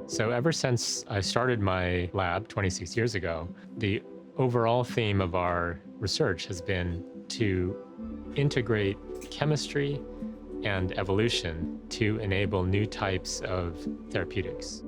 So ever since I started my lab 26 years ago, the overall theme of our research has been to integrate chemistry and evolution to enable new types of therapeutics.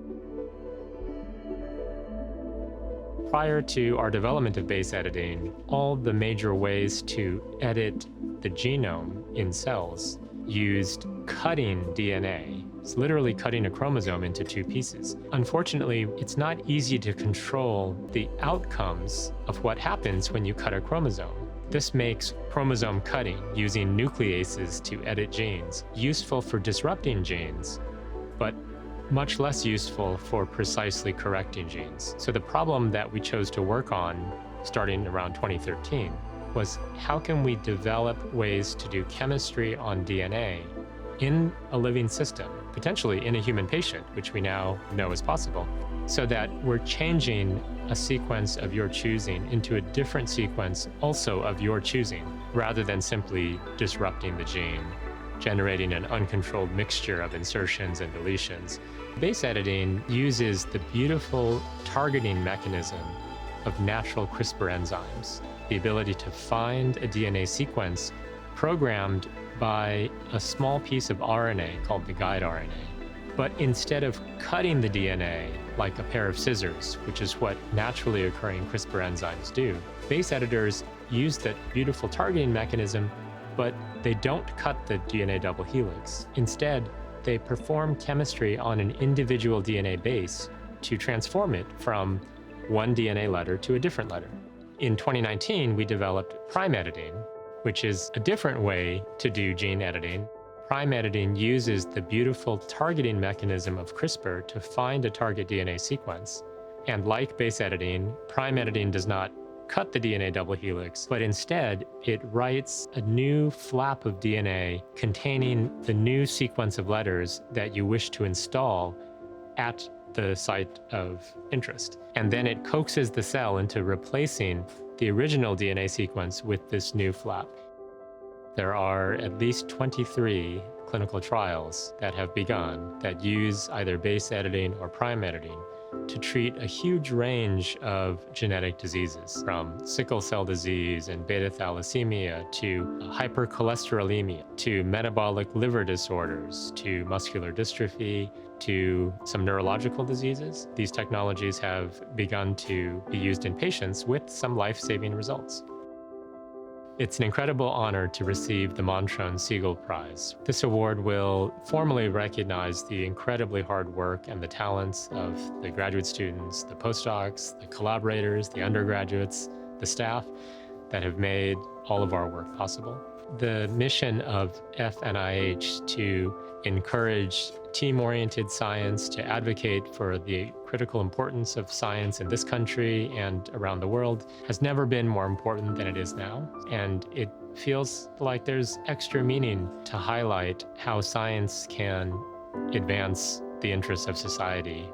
Prior to our development of base editing, all the major ways to edit the genome in cells used cutting DNA. It's literally cutting a chromosome into two pieces. Unfortunately, it's not easy to control the outcomes of what happens when you cut a chromosome. This makes chromosome cutting using nucleases to edit genes useful for disrupting genes, but much less useful for precisely correcting genes. So the problem that we chose to work on starting around 2013 was how can we develop ways to do chemistry on DNA in a living system, potentially in a human patient, which we now know is possible, so that we're changing a sequence of your choosing into a different sequence also of your choosing, rather than simply disrupting the gene, generating an uncontrolled mixture of insertions and deletions. Base editing uses the beautiful targeting mechanism of natural CRISPR enzymes, the ability to find a DNA sequence programmed by a small piece of RNA called the guide RNA. But instead of cutting the DNA like a pair of scissors, which is what naturally occurring CRISPR enzymes do, base editors use that beautiful targeting mechanism, but they don't cut the DNA double helix. Instead, they perform chemistry on an individual DNA base to transform it from one DNA letter to a different letter. In 2019, we developed prime editing, which is a different way to do gene editing. Prime editing uses the beautiful targeting mechanism of CRISPR to find a target DNA sequence. And like base editing, prime editing does not cut the DNA double helix, but instead it writes a new flap of DNA containing the new sequence of letters that you wish to install at the site of interest. And then it coaxes the cell into replacing the original DNA sequence with this new flap. There are at least 23 clinical trials that have begun that use either base editing or prime editing to treat a huge range of genetic diseases, from sickle cell disease and beta thalassemia to hypercholesterolemia, to metabolic liver disorders, to muscular dystrophy, to some neurological diseases. These technologies have begun to be used in patients with some life-saving results. It's an incredible honor to receive the Montrone-Seigel Prize. This award will formally recognize the incredibly hard work and the talents of the graduate students, the postdocs, the collaborators, the undergraduates, the staff that have made all of our work possible. The mission of FNIH to encourage team-oriented science, to advocate for the critical importance of science in this country and around the world has never been more important than it is now. And it feels like there's extra meaning to highlight how science can advance the interests of society.